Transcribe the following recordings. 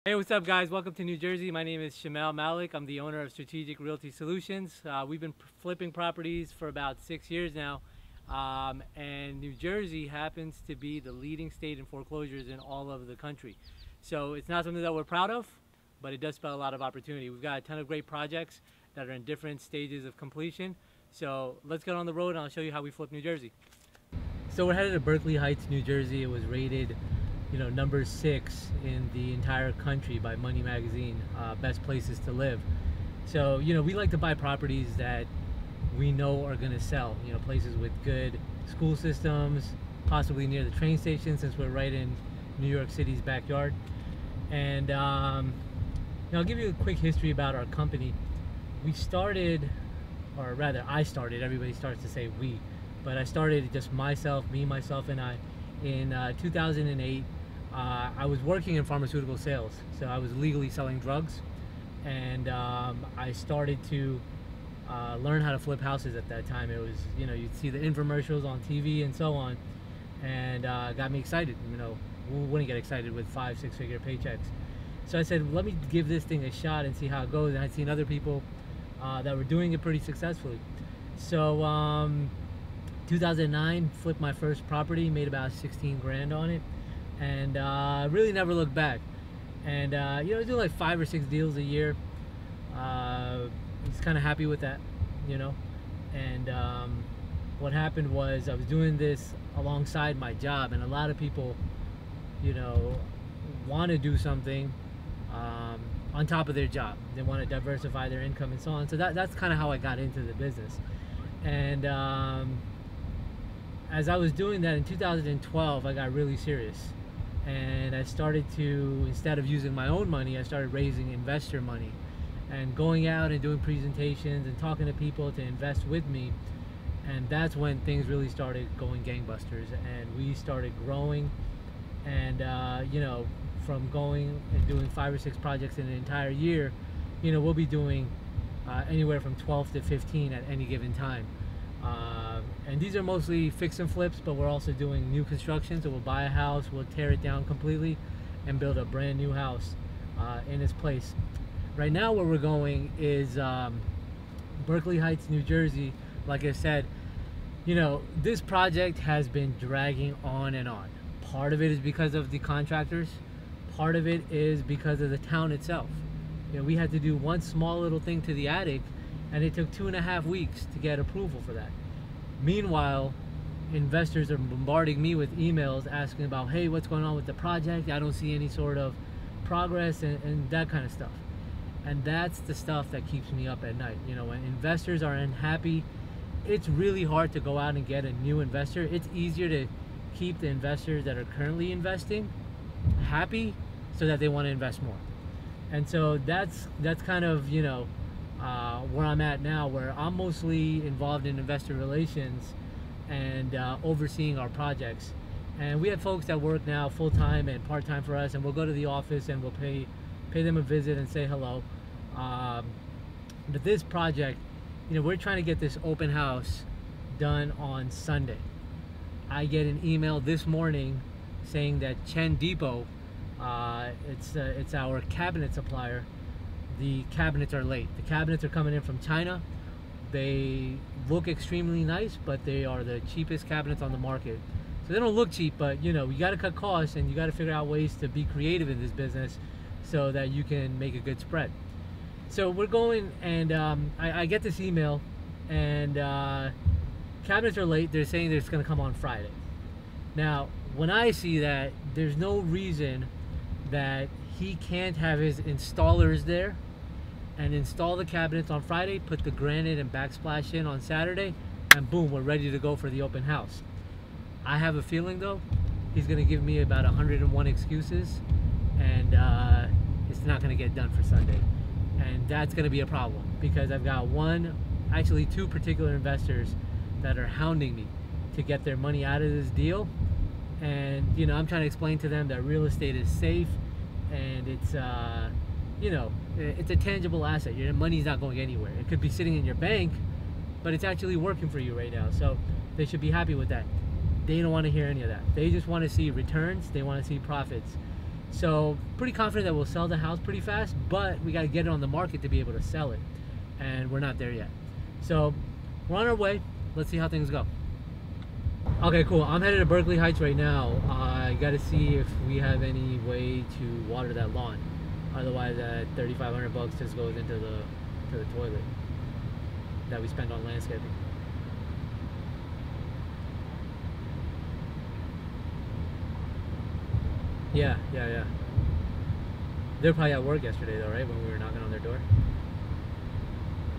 Hey, what's up guys? Welcome to New Jersey. My name is Shomail Malik. I'm the owner of Strategic Realty Solutions. We've been flipping properties for about 6 years now. And New Jersey happens to be the leading state in foreclosures in all of the country. So it's not something that we're proud of, but it does spell a lot of opportunity. We've got a ton of great projects that are in different stages of completion. So let's get on the road and I'll show you how we flip New Jersey. So we're headed to Berkeley Heights, New Jersey. It was rated number 6 in the entire country by Money Magazine, best places to live. So, we like to buy properties that we know are going to sell, places with good school systems, possibly near the train station since we're right in New York City's backyard. And I'll give you a quick history about our company. We started, or rather I started, everybody starts to say we, but I started just myself and I in 2008. I was working in pharmaceutical sales, so I was legally selling drugs, and I started to learn how to flip houses at that time. It was, you'd see the infomercials on TV and so on, and got me excited. Who wouldn't get excited with 5-6 figure paychecks? So I said, let me give this thing a shot and see how it goes. And I'd seen other people that were doing it pretty successfully. So 2009, flipped my first property, made about 16 grand on it, and really never looked back. And I was doing like 5 or 6 deals a year. Just kind of happy with that, and what happened was I was doing this alongside my job, and a lot of people want to do something on top of their job. They want to diversify their income and so on. So that's kind of how I got into the business. And as I was doing that in 2012, I got really serious, and I started to, instead of using my own money, I started raising investor money and going out and doing presentations and talking to people to invest with me. And that's when things really started going gangbusters, and we started growing. And from going and doing 5 or 6 projects in an entire year, we'll be doing anywhere from 12 to 15 at any given time. And these are mostly fix and flips, but we're also doing new construction. So we'll buy a house, we'll tear it down completely and build a brand new house in its place. Right now where we're going is Berkeley Heights, New Jersey. Like I said, this project has been dragging on and on. Part of it is because of the contractors. Part of it is because of the town itself. We had to do one small little thing to the attic, and it took 2.5 weeks to get approval for that. Meanwhile, investors are bombarding me with emails asking about, hey, what's going on with the project? I don't see any sort of progress, and that kind of stuff. And that's the stuff that keeps me up at night. When investors are unhappy, it's really hard to go out and get a new investor. It's easier to keep the investors that are currently investing happy so that they want to invest more. And so that's kind of where I'm at now, where I'm mostly involved in investor relations and overseeing our projects. And we have folks that work now full-time and part-time for us, and we'll go to the office and we'll pay them a visit and say hello. But this project, we're trying to get this open house done on Sunday. I get an email this morning saying that Chen Depot, it's our cabinet supplier, the cabinets are late. The cabinets are coming in from China. They look extremely nice, but they are the cheapest cabinets on the market. So they don't look cheap, but you got to cut costs, and you got to figure out ways to be creative in this business so that you can make a good spread. So we're going, and I get this email, and cabinets are late. They're saying it's going to come on Friday. Now, when I see that, there's no reason that he can't have his installers there and install the cabinets on Friday, put the granite and backsplash in on Saturday, and boom, we're ready to go for the open house. I have a feeling though, he's going to give me about 101 excuses, and it's not going to get done for Sunday. And that's going to be a problem, because I've got actually two particular investors that are hounding me to get their money out of this deal. And I'm trying to explain to them that real estate is safe, and it's it's a tangible asset. Your money's not going anywhere. It could be sitting in your bank, but it's actually working for you right now. So they should be happy with that. They don't want to hear any of that. They just want to see returns. They want to see profits. So pretty confident that we'll sell the house pretty fast, but we got to get it on the market to be able to sell it, and we're not there yet. So we're on our way. Let's see how things go. Okay, cool. I'm headed to Berkeley Heights right now. I got to see if we have any way to water that lawn. Otherwise, that $3,500 just goes into the toilet that we spend on landscaping. Yeah. They're probably at work yesterday though, right? When we were knocking on their door.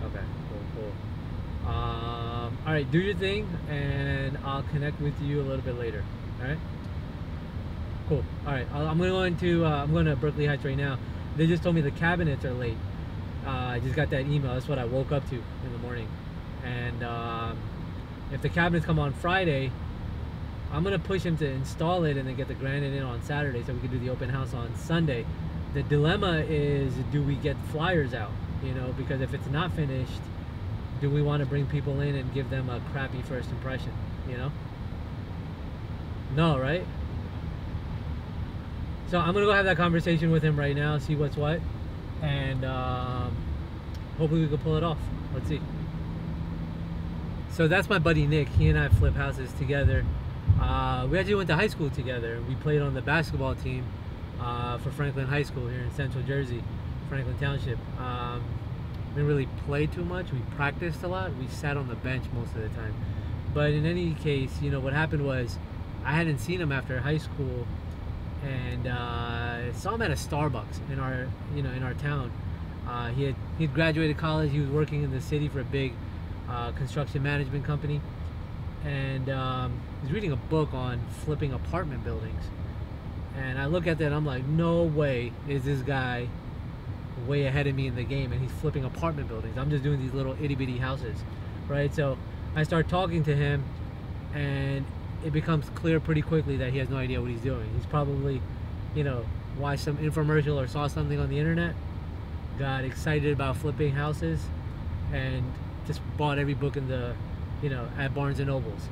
Okay, cool. All right, do your thing, and I'll connect with you a little bit later. All right. Cool. All right, I'm going to Berkeley Heights right now. They just told me the cabinets are late. I just got that email. That's what I woke up to in the morning. And if the cabinets come on Friday, I'm gonna push him to install it and then get the granite in on Saturday so we can do the open house on Sunday. The dilemma is, do we get flyers out? You know, because if it's not finished, do we want to bring people in and give them a crappy first impression? You know? No, right? So I'm gonna go have that conversation with him right now, see what's what, and hopefully we can pull it off. Let's see. So that's my buddy Nick. He and I flip houses together. We actually went to high school together. We played on the basketball team for Franklin High School here in Central Jersey, Franklin Township. We didn't really play too much. We practiced a lot. We sat on the bench most of the time. But in any case, you know, what happened was I hadn't seen him after high school, and saw him at a Starbucks in our town. He had graduated college. He was working in the city for a big construction management company, and he was reading a book on flipping apartment buildings. And I look at that and I'm like, no way is this guy way ahead of me in the game, and he's flipping apartment buildings. I'm just doing these little itty-bitty houses, right? So I start talking to him, and it becomes clear pretty quickly that he has no idea what he's doing. He's probably, you know, watched some infomercial or saw something on the internet, got excited about flipping houses, and just bought every book in the, you know, at Barnes and Nobles.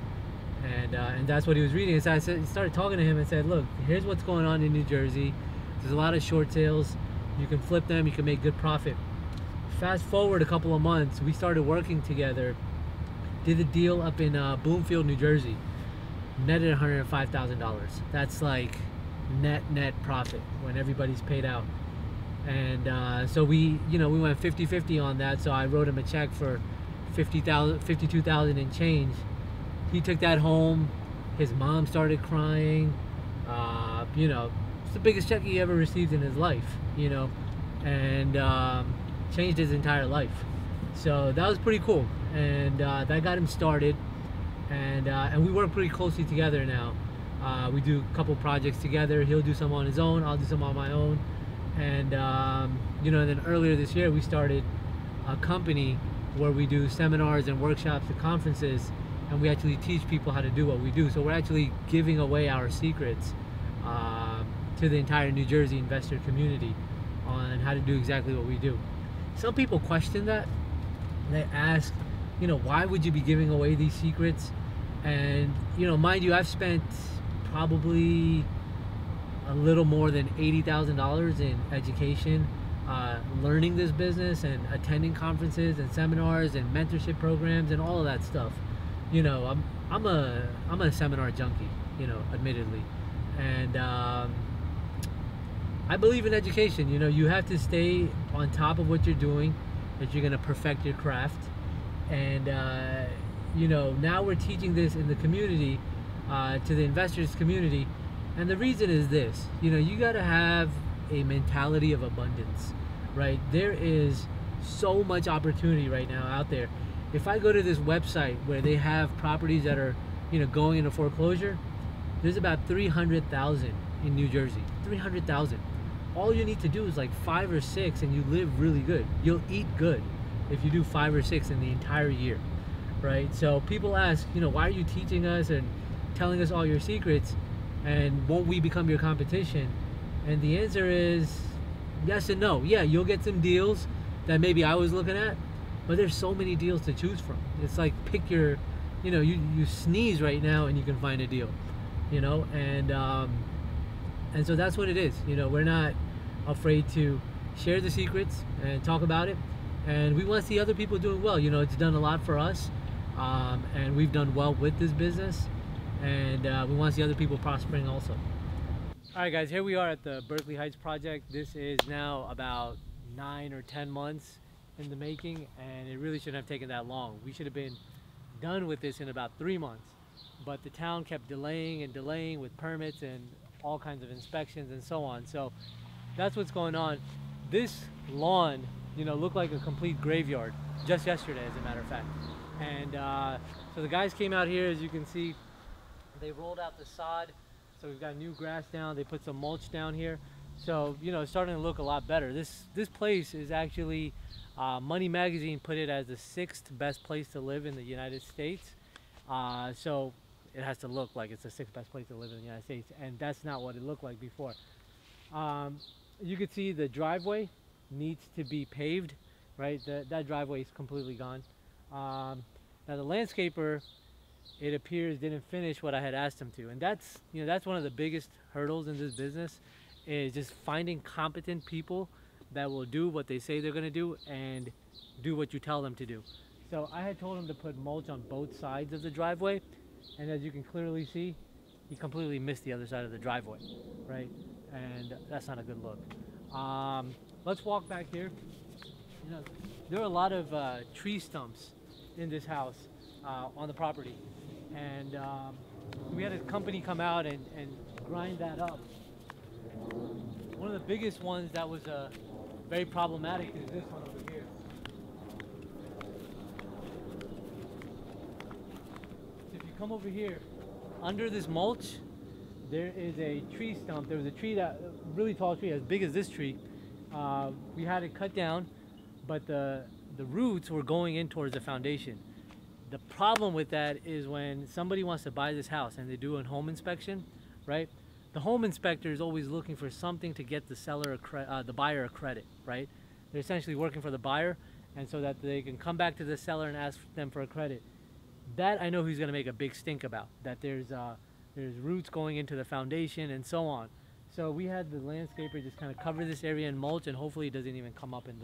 And that's what he was reading. And so I started talking to him and said, look, here's what's going on in New Jersey. There's a lot of short sales. You can flip them, you can make good profit. Fast forward a couple of months, we started working together, did a deal up in Bloomfield, New Jersey, netted $105,000. That's like net profit when everybody's paid out. And so we went 50-50 on that. So I wrote him a check for $52,000 and change. He took that home. His mom started crying. You know, it's the biggest check he ever received in his life, you know, and changed his entire life. So that was pretty cool, and that got him started. And we work pretty closely together now. We do a couple projects together. He'll do some on his own, I'll do some on my own. And you know, and then earlier this year we started a company where we do seminars and workshops and conferences, and we actually teach people how to do what we do. So we're actually giving away our secrets to the entire New Jersey investor community on how to do exactly what we do. Some people question that. They ask, you know, why would you be giving away these secrets? And, you know, mind you, I've spent probably a little more than $80,000 in education, learning this business and attending conferences and seminars and mentorship programs and all of that stuff. You know, I'm a seminar junkie, you know, admittedly. And I believe in education. You know, you have to stay on top of what you're doing if you're going to perfect your craft. And you know, now we're teaching this in the community, to the investors community. And the reason is this: you know, you got to have a mentality of abundance, right? There is so much opportunity right now out there. If I go to this website where they have properties that are, you know, going into foreclosure, there's about 300,000 in New Jersey. 300,000. All you need to do is like 5 or 6, and you live really good. You'll eat good if you do 5 or 6 in the entire year, right? So people ask, you know, why are you teaching us and telling us all your secrets, and won't we become your competition? And the answer is yes and no. Yeah, you'll get some deals that maybe I was looking at, but there's so many deals to choose from. It's like pick your, you know, you sneeze right now and you can find a deal, you know. And And so that's what it is. You know, we're not afraid to share the secrets and talk about it. And we want to see other people doing well. You know, it's done a lot for us, and we've done well with this business, and we want to see other people prospering also. All right, guys, here we are at the Berkeley Heights project. This is now about 9 or 10 months in the making, and it really shouldn't have taken that long. We should have been done with this in about 3 months, but the town kept delaying and delaying with permits and all kinds of inspections and so on. So that's what's going on. This lawn, you know, looked like a complete graveyard just yesterday, as a matter of fact. And so the guys came out here, as you can see. They rolled out the sod, so we've got new grass down. They put some mulch down here, so you know, it's starting to look a lot better. This place is actually Money Magazine put it as the 6th best place to live in the United States. So it has to look like it's the 6th best place to live in the United States, and that's not what it looked like before. You can see the driveway needs to be paved, right? That driveway is completely gone. Now the landscaper, it appears, didn't finish what I had asked him to, and that's, you know, that's one of the biggest hurdles in this business, is just finding competent people that will do what they say they're going to do and do what you tell them to do. So I had told him to put mulch on both sides of the driveway, and as you can clearly see, he completely missed the other side of the driveway, right? And that's not a good look. Let's walk back here. You know, there are a lot of tree stumps in this house on the property, and we had a company come out and grind that up. One of the biggest ones that was very problematic is this one over here. So if you come over here, under this mulch, there is a tree stump. There was a tree, that really tall tree, as big as this tree. We had it cut down, but the roots were going in towards the foundation. The problem with that is when somebody wants to buy this house and they do a home inspection, right? The home inspector is always looking for something to get the seller, the buyer, a credit, right? They're essentially working for the buyer, and so that they can come back to the seller and ask them for a credit. That I know he's going to make a big stink about. That there's roots going into the foundation and so on. So we had the landscaper just kind of cover this area in mulch, and hopefully it doesn't even come up in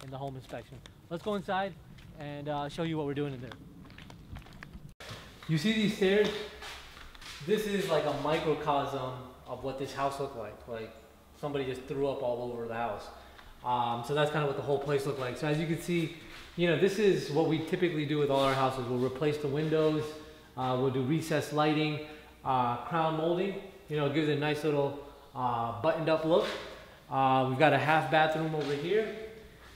the home inspection. Let's go inside and show you what we're doing in there. You see these stairs? This is like a microcosm of what this house looked like. Like somebody just threw up all over the house. So that's kind of what the whole place looked like. So as you can see, you know, this is what we typically do with all our houses. We'll replace the windows, we'll do recessed lighting, crown molding. You know, it gives it a nice little buttoned up look. We've got a half bathroom over here.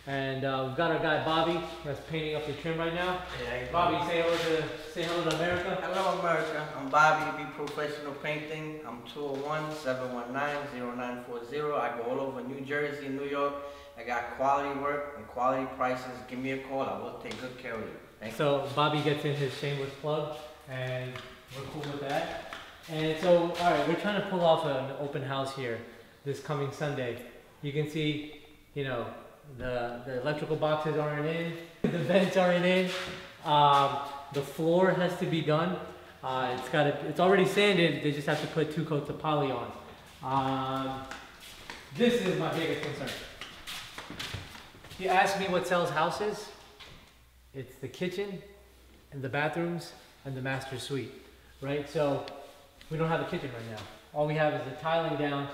And we've got our guy Bobby that's painting up the trim right now. Yeah, Bobby, say hello to America. Hello, America. I'm Bobby, Be Professional Painting. I'm 201-719-0940. I go all over New Jersey and New York. I got quality work and quality prices. Give me a call. I will take good care of you. Thank you. So Bobby gets in his shameless plug, and we're cool with that. And so, all right, we're trying to pull off an open house here this coming Sunday. You can see, you know, the electrical boxes aren't in, the vents aren't in, the floor has to be done. It's already sanded, they just have to put 2 coats of poly on. This is my biggest concern. If you ask me what sells houses, it's the kitchen and the bathrooms and the master suite, right? So we don't have a kitchen right now. All we have is the tiling down.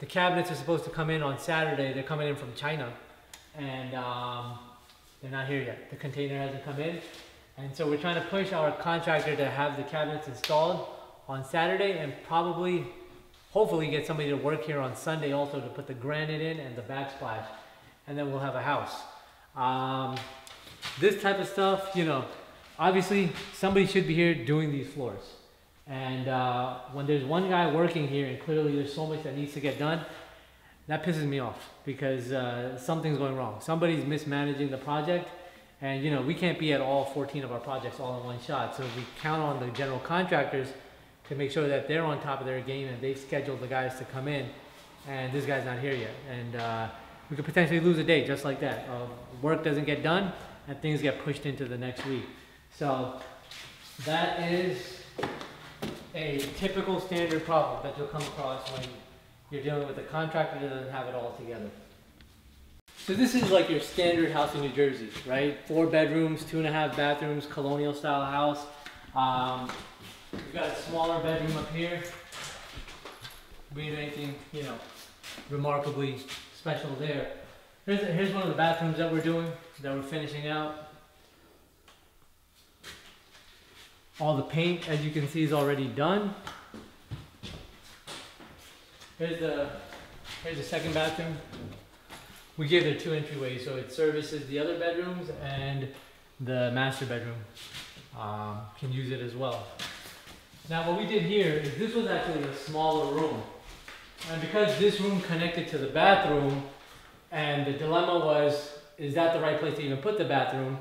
The cabinets are supposed to come in on Saturday. They're coming in from China. And they're not here yet. The container hasn't come in. And so we're trying to push our contractor to have the cabinets installed on Saturday, and probably, hopefully get somebody to work here on Sunday also to put the granite in and the backsplash. And then we'll have a house. This type of stuff, you know, obviously somebody should be here doing these floors. And when there's one guy working here and clearly there's so much that needs to get done, that pisses me off, because something's going wrong. Somebody's mismanaging the project, and you know, we can't be at all 14 of our projects all in one shot. So we count on the general contractors to make sure that they're on top of their game and they've scheduled the guys to come in, and this guy's not here yet. And we could potentially lose a day just like that. Work doesn't get done and things get pushed into the next week. So that is a typical standard problem that you'll come across when you're dealing with a contractor that doesn't have it all together. So this is like your standard house in New Jersey, right? 4 bedrooms, 2.5 bathrooms, colonial style house. We've got a smaller bedroom up here. We didn't do anything, you know, remarkably special there. Here's one of the bathrooms that we're doing, that we're finishing out. All the paint, as you can see, is already done. Here's the second bathroom. We gave it 2 entryways, so it services the other bedrooms, and the master bedroom can use it as well. Now what we did here is this was actually a smaller room. And because this room connected to the bathroom, and the dilemma was, is that the right place to even put the bathroom?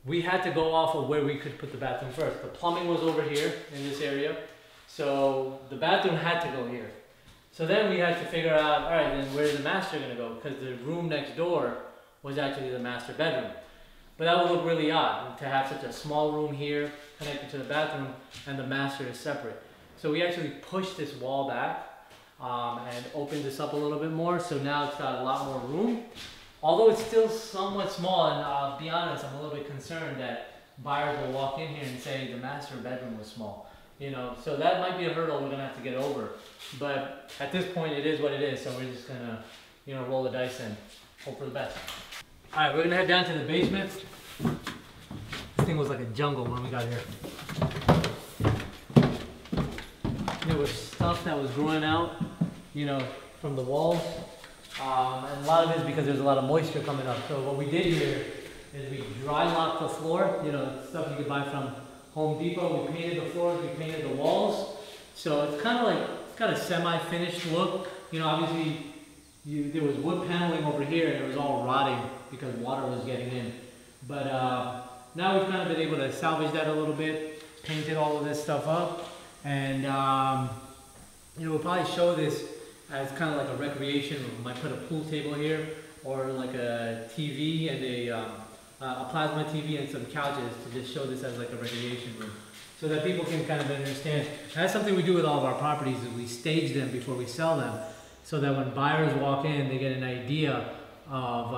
We had to go off of where we could put the bathroom first. The plumbing was over here in this area, so the bathroom had to go here. So then we had to figure out, all right, then where's the master gonna go? Because the room next door was actually the master bedroom. But that would look really odd to have such a small room here connected to the bathroom and the master is separate. So we actually pushed this wall back and opened this up a little bit more. So now it's got a lot more room. Although it's still somewhat small, and I'll be honest, I'm a little bit concerned that buyers will walk in here and say the master bedroom was small. You know, so that might be a hurdle we're gonna have to get over. But at this point, it is what it is. So we're just gonna, you know, roll the dice and hope for the best. All right, we're gonna head down to the basement. This thing was like a jungle when we got here. There was stuff that was growing out, you know, from the walls. And a lot of it is because there's a lot of moisture coming up. So what we did here is we dry locked the floor, you know, stuff you could buy from Home Depot. We painted the floors, we painted the walls. So it's kind of like, it's got a semi-finished look. You know, obviously there was wood paneling over here and it was all rotting because water was getting in. But now we've kind of been able to salvage that a little bit, painted all of this stuff up. And you know, we'll probably show this as kind of like a recreation room. We might put a pool table here, or like a TV and a plasma TV and some couches to just show this as like a recreation room, so that people can kind of understand. And that's something we do with all of our properties, is we stage them before we sell them, so that when buyers walk in, they get an idea of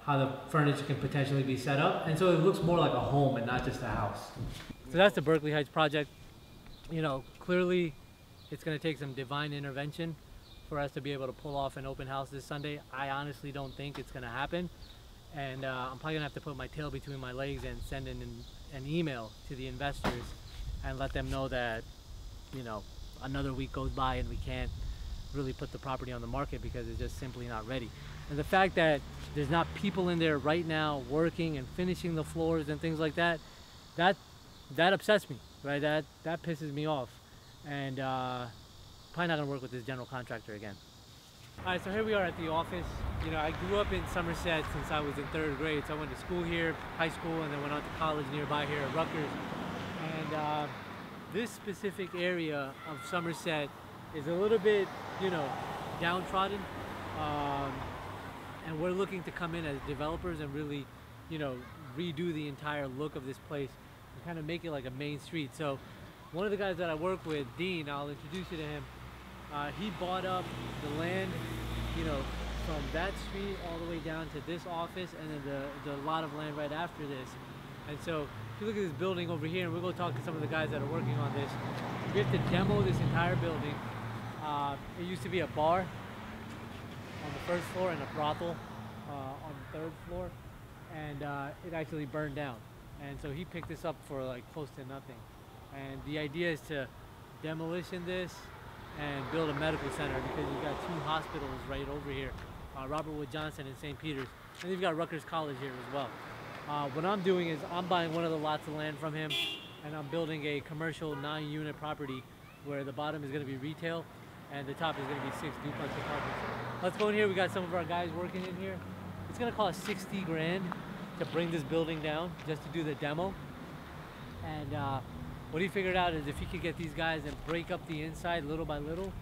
how the furniture can potentially be set up, and so it looks more like a home and not just a house. So that's the Berkeley Heights project. You know, clearly it's going to take some divine intervention for us to be able to pull off an open house this Sunday. I honestly don't think it's going to happen, and I'm probably going to have to put my tail between my legs and send in an email to the investors and let them know that, you know, another week goes by and we can't really put the property on the market because it's just simply not ready. And the fact that there's not people in there right now working and finishing the floors and things like that, that upsets me, right? That pisses me off, and probably not gonna work with this general contractor again. All right, so here we are at the office. You know, I grew up in Somerset since I was in 3rd grade, so I went to school here, high school, and then went on to college nearby here at Rutgers. And this specific area of Somerset is a little bit, you know, downtrodden. And we're looking to come in as developers and really, you know, redo the entire look of this place and kind of make it like a main street. So one of the guys that I work with, Dean, I'll introduce you to him. He bought up the land, you know, from that street all the way down to this office, and then the lot of land right after this. And so if you look at this building over here, and we'll go talk to some of the guys that are working on this. We have to demo this entire building. It used to be a bar on the 1st floor and a brothel on the 3rd floor, and it actually burned down. And so he picked this up for like close to nothing. And the idea is to demolition this and build a medical center, because you've got 2 hospitals right over here, Robert Wood Johnson and St. Peter's, and you've got Rutgers College here as well. What I'm doing is I'm buying one of the lots of land from him, and I'm building a commercial 9-unit property where the bottom is going to be retail and the top is going to be 6 duplex apartments. Let's go in here. We got some of our guys working in here. It's going to cost 60 grand to bring this building down just to do the demo. And what he figured out is if he could get these guys and break up the inside little by little,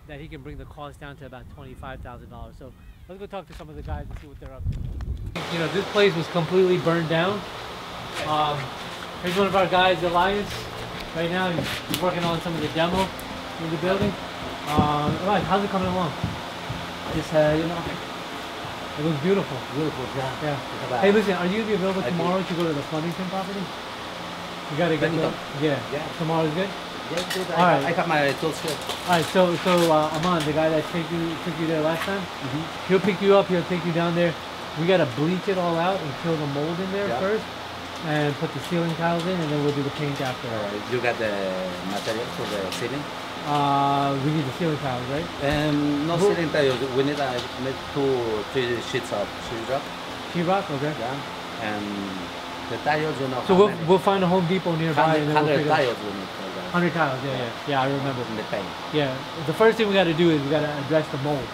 that he can bring the cost down to about $25,000. So let's go talk to some of the guys and see what they're up to. You know, this place was completely burned down. Here's one of our guys, Elias. Right now he's working on some of the demo in the building. Alright, how's it coming along? It's It looks beautiful. beautiful, yeah. Yeah. Hey, listen, are you gonna be available tomorrow to go to the Flemington property? You gotta get the, Yeah. Tomorrow's good. Yeah, good. All right. I got my tools here. All right, so Aman, the guy that took you there last time, he'll pick you up. He'll take you down there. We gotta bleach it all out and kill the mold in there first, and put the ceiling tiles in, and then we'll do the paint after. All right. You got the material for the ceiling? We need the ceiling tiles, right? No ceiling tiles. We need 2-3 sheets of sheetrock. Sheetrock, okay. Yeah. And the tiles, So we'll find a Home Depot nearby, and then we'll 100 pick up. tiles we need. 100 tiles, yeah, I remember. In the paint. Yeah, the first thing we got to do is we got to address the mold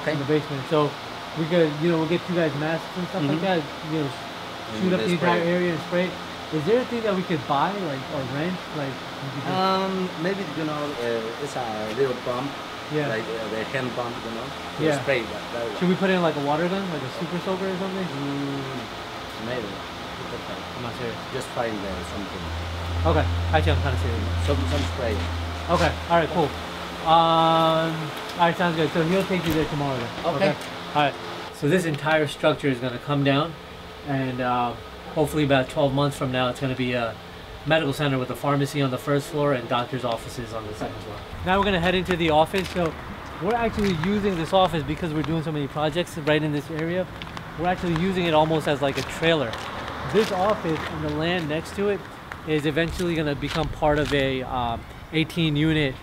in the basement. So we could, we'll get you guys masks and stuff like that. Shoot up the entire area and spray. Is there a thing that we could buy, like, or rent, like? Maybe it's a little pump. Yeah. Like the hand pump, to spray that. Should we put in like a water gun, like a super soaker or something? Maybe. I'm not sure. Just find something. Okay, actually I'm kind of serious. Some spray. Okay, alright, cool. Alright, sounds good. So he'll take you there tomorrow then. Okay. Alright, so this entire structure is going to come down, and hopefully about 12 months from now it's going to be a medical center with a pharmacy on the first floor and doctor's offices on the second floor. Now we're going to head into the office. So we're actually using this office because we're doing so many projects right in this area. We're actually using it almost as like a trailer. This office and the land next to it is eventually going to become part of a 18-unit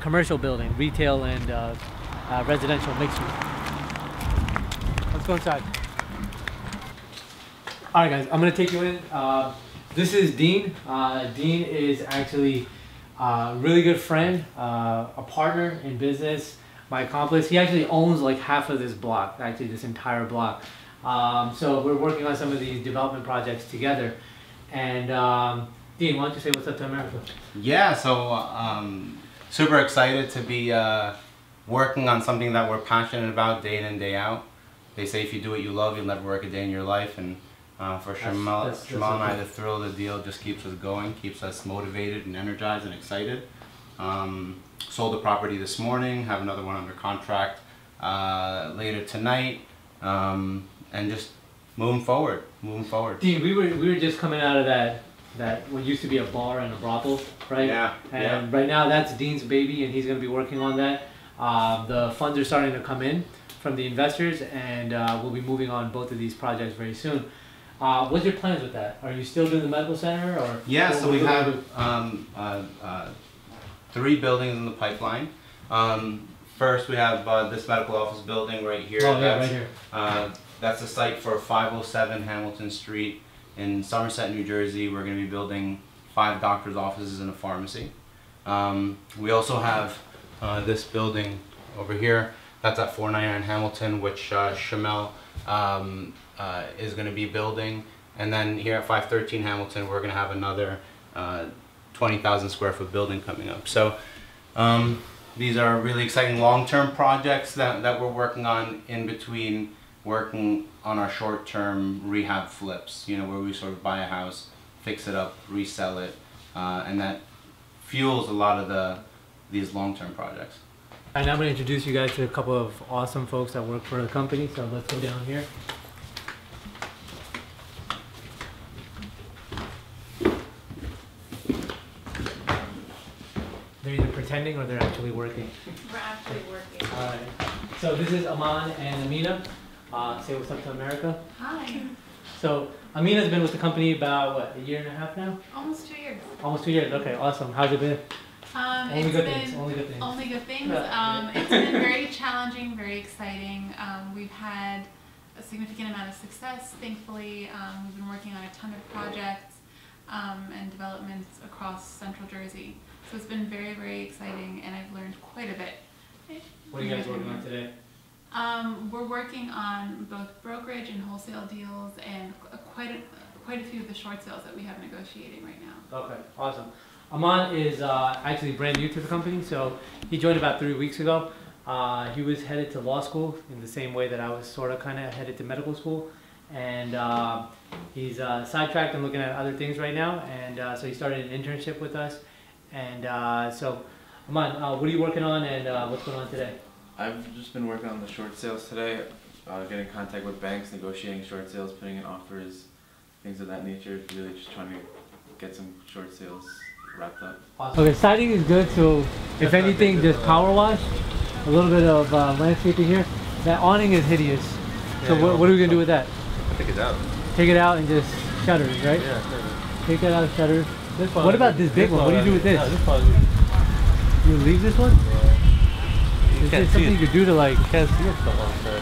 commercial building, retail and residential mixed use. Let's go inside. All right, guys, I'm going to take you in. This is Dean. Dean is actually a really good friend, a partner in business, my accomplice. He actually owns like half of this block, actually this entire block. So we're working on some of these development projects together. And Dean, why don't you say what's up to America? Yeah, so super excited to be working on something that we're passionate about day in and day out. They say if you do what you love, you'll never work a day in your life. And for Shomail and I, the thrill of the deal just keeps us going, keeps us motivated and energized and excited. Sold the property this morning, have another one under contract later tonight, and just moving forward. Dean, we were just coming out of that what used to be a bar and a brothel, right? Yeah. And right now that's Dean's baby, and he's going to be working on that. The funds are starting to come in from the investors, and we'll be moving on both of these projects very soon. What's your plans with that? Are you still doing the medical center, or? Yeah, so we have 3 buildings in the pipeline. First, we have this medical office building right here. Oh, yeah, right here. That's the site for 507 Hamilton Street in Somerset, New Jersey. We're going to be building 5 doctor's offices and a pharmacy. We also have this building over here. That's at 499 Hamilton, which Shomail is going to be building. And then here at 513 Hamilton, we're going to have another 20,000 square foot building coming up. So these are really exciting long-term projects that we're working on in between working on our short-term rehab flips, where we sort of buy a house, fix it up, resell it, and that fuels a lot of these long-term projects. And I'm going to introduce you guys to a couple of awesome folks that work for the company, so let's go down here. They're either pretending or they're actually working. We're actually working. Alright. So this is Aman and Amina. Say what's up to America. Hi. So Amina's been with the company about, what, a year and a half now? Almost 2 years. Almost 2 years. Okay, awesome. How's it been? Only good things. Only good things. It's been very challenging, very exciting. We've had a significant amount of success, thankfully. We've been working on a ton of projects and developments across Central Jersey. So it's been very, very exciting, and I've learned quite a bit. What are you guys working on today? We're working on both brokerage and wholesale deals, and quite a few of the short sales that we have negotiating right now. Okay, awesome. Aman is actually brand new to the company, so he joined about 3 weeks ago. He was headed to law school in the same way that I was sort of kind of headed to medical school, and he's sidetracked and looking at other things right now, and so he started an internship with us. And so Come on, what are you working on and what's going on today? I've just been working on the short sales today, getting in contact with banks, negotiating short sales, putting in offers, things of that nature. Really just trying to get some short sales wrapped up. Okay, siding is good, so if anything, just power wash, a little bit of landscaping here. That awning is hideous. So what are we gonna do with that? Take it out. Take it out and just shutters, right? Yeah, sure. Take that out, shutters. What about this big one? What do you do with this? No, this one. You leave this one? You Is can't there see something it. you could do to like... You can't see it so long, sir.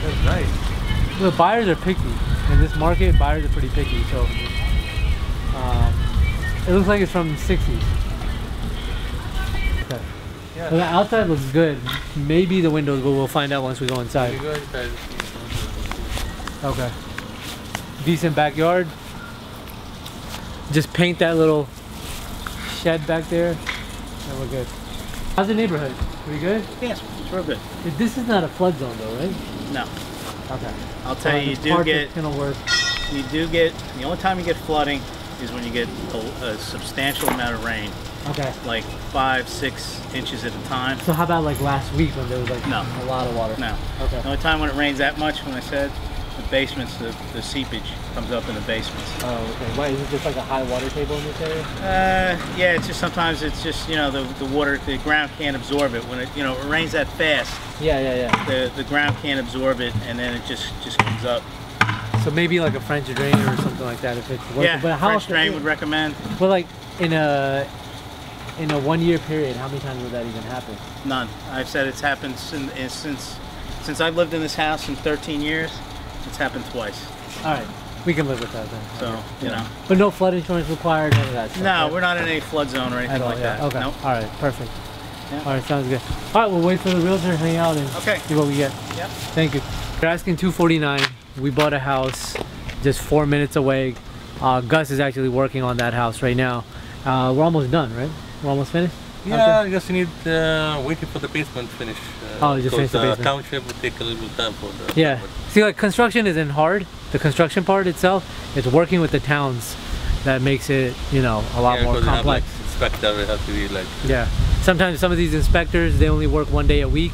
That's nice. The buyers are picky. In this market, buyers are pretty picky, so... it looks like it's from the 60s. Okay. Yeah. So the outside looks good. Maybe the windows, but we'll find out once we go inside. You go inside. Okay. Decent backyard. Just paint that little shed back there, and we're good. How's the neighborhood? Pretty good? Yes, it's real good. This is not a flood zone though, right? No. Okay. I'll tell you, the only time you get flooding is when you get a substantial amount of rain, Okay. like 5-6 inches at a time. So how about like last week when there was like No. a lot of water? No. Okay. The only time when it rains that much, when I said, the basements, the seepage comes up in the basements. Oh, okay. Why, is it just like a high water table in this area? Yeah, it's just sometimes it's just, you know, the water, the ground can't absorb it. When it, you know, it rains that fast, Yeah. the ground can't absorb it, and then it just comes up. So maybe like a French drain or something like that if it's working. Yeah, but how French often- drain would recommend. Well, like in a 1 year period, how many times would that even happen? None. I've said it's happened since I've lived in this house in 13 years. It's happened twice. All right, we can live with that then. So, Okay. you know. But no flood insurance required, none of that stuff. No, right? we're not in any flood zone or anything At all, like yeah. that. Okay. Nope. All right, perfect. Yeah. All right, sounds good. All right, we'll wait for the realtor to hang out and Okay. see what we get. Yep. Thank you. They're asking $249. We bought a house just 4 minutes away. Gus is actually working on that house right now. We're almost done, right? We're almost finished? Yeah, I just need waiting for the basement finish. Oh, you just finished the basement. Township will take a little time for the. Yeah. See, like construction isn't hard. The construction part itself, it's working with the towns that makes it, you know, a lot more because complex. You have, like, inspector will have to be like. Yeah. Sometimes some of these inspectors, they only work 1 day a week.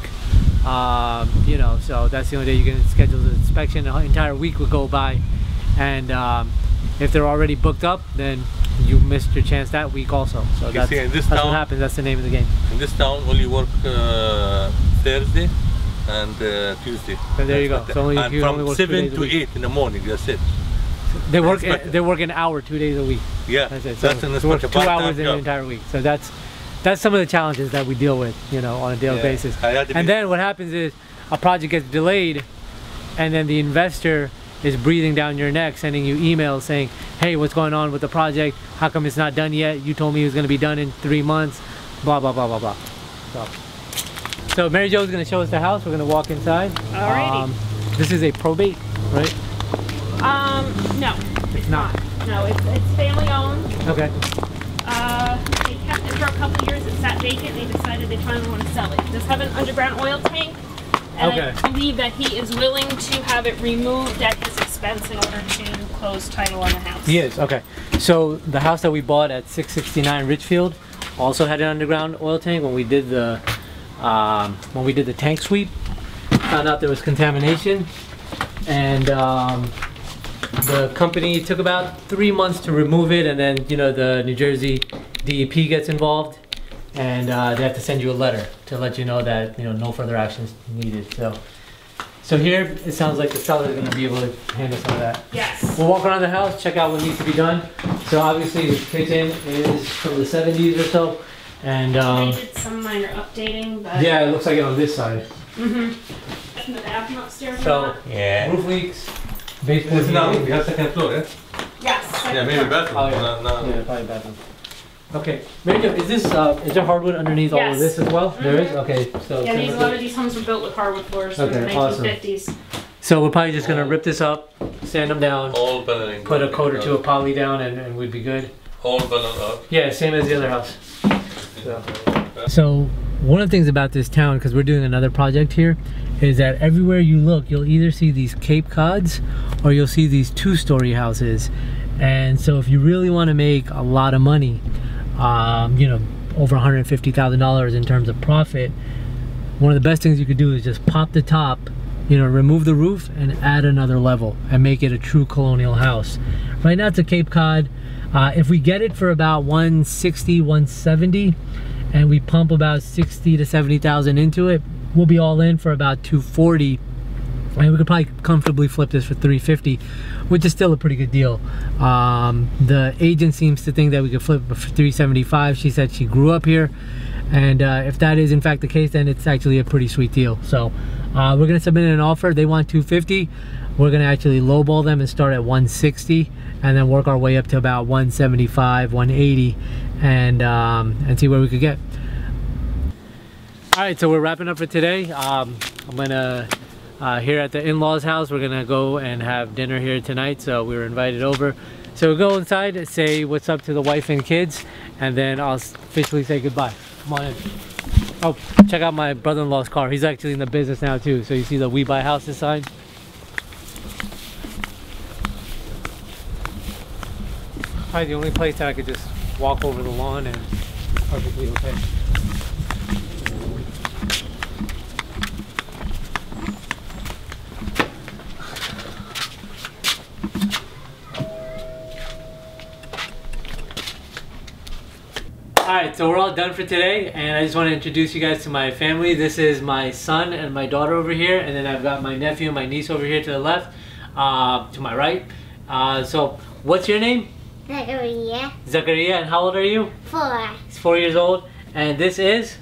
You know, so that's the only day you can schedule the inspection. The entire week will go by, and if they're already booked up, then you missed your chance that week also. So You that's, see, in this that's town, what happens. That's the name of the game. In this town, only work Thursday and Tuesday. So there you go. So only, and you from only work 2 7 days a to week. 8 in the morning. That's it. They work an hour 2 days a week. Yeah, That's it. So that's an they work inspector 2 part-time hours in job. an entire week. So that's some of the challenges that we deal with, you know, on a daily Yeah. basis. I had to And be- then what happens is a project gets delayed, and then the investor is breathing down your neck, sending you emails saying, hey, what's going on with the project? How come it's not done yet? You told me it was going to be done in 3 months, blah, blah, blah, blah, blah. So Mary Jo's going to show us the house. We're going to walk inside. Alrighty. This is a probate, right? No. It's not. No, it's family owned. Okay. They kept it for a couple years. It sat vacant. They decided they finally want to sell it. It does have an underground oil tank. And Okay. I believe that he is willing to have it removed at his expense in order to close title on the house. He is, okay. So the house that we bought at 669 Richfield also had an underground oil tank. When we did the tank sweep, found out there was contamination, and the company took about 3 months to remove it, and then, you know, the New Jersey DEP gets involved, and they have to send you a letter to let you know that, you know, no further actions needed. So here it sounds like the seller is going to be able to handle some of that. Yes. We'll walk around the house, check out what needs to be done. So obviously the kitchen is from the 70s or so, and They did some minor updating, but yeah, it looks like it on this side. and the bathroom upstairs. So Yeah. roof leaks, basement. It's now, we have second floor, eh? Yes. Yeah, maybe bathroom. Oh, yeah. No. Yeah, probably bathroom. Okay, Mary Jo, is there hardwood underneath all of Yes. this as well? There is? Mhm. Okay, so. Yeah, a lot of these homes were built with hardwood floors from Okay, the awesome. 1950s. So we're probably just gonna rip this up, sand them down, All paneling. put a coat or two of poly down, and we'd be good. All panel up. Yeah, same as the other house. So one of the things about this town, because we're doing another project here, is that everywhere you look, you'll either see these Cape Cods or you'll see these 2-story houses. And so if you really want to make a lot of money, you know, over $150,000 in terms of profit, one of the best things you could do is just pop the top, you know, remove the roof and add another level and make it a true colonial house. Right now it's a Cape Cod. If we get it for about 160, 170, and we pump about 60 to 70,000 into it, we'll be all in for about 240, and we could probably comfortably flip this for 350, which is still a pretty good deal. The agent seems to think that we could flip it for 375. She said she grew up here, and if that is in fact the case, then it's actually a pretty sweet deal. So we're gonna submit an offer. They want 250. We're gonna actually lowball them and start at 160, and then work our way up to about 175, 180, and see where we could get. All right, so we're wrapping up for today. I'm gonna here at the in-laws house, we're gonna go and have dinner here tonight, so we were invited over. So we'll go inside and say what's up to the wife and kids, and then I'll officially say goodbye. Come on in. Oh, check out my brother-in-law's car. He's actually in the business now too. So you see the We Buy Houses sign? Probably the only place that I could just walk over the lawn and perfectly okay. Alright, so we're all done for today, and I just want to introduce you guys to my family. This is my son and my daughter over here, and then I've got my nephew and my niece over here to the left, to my right. So, what's your name? Zachariah. Zachariah, and how old are you? 4. He's 4 years old. And this is?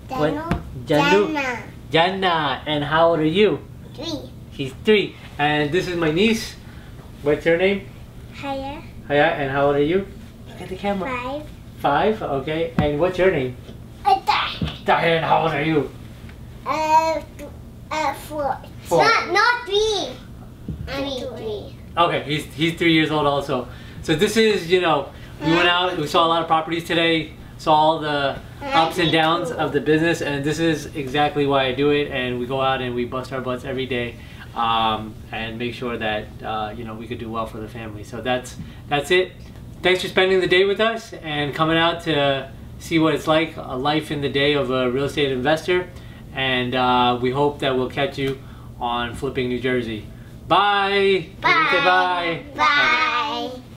Janu. Janu. Janna. And how old are you? 3. He's 3. And this is my niece. What's her name? Haya. Haya. And how old are you? Look at the camera. 5. 5? Okay. And what's your name? Tahir. And how old are you? 4. 4. Not 3. I mean 3. Okay, he's 3 years old also. So this is, you know, we went out, we saw a lot of properties today, saw all the ups and downs of the business, and this is exactly why I do it. And we go out and we bust our butts every day, and make sure that you know, we could do well for the family. So that's it. Thanks for spending the day with us and coming out to see what it's like, a life in the day of a real estate investor. And we hope that we'll catch you on Flipping New Jersey. Bye. Bye. Bye. Bye.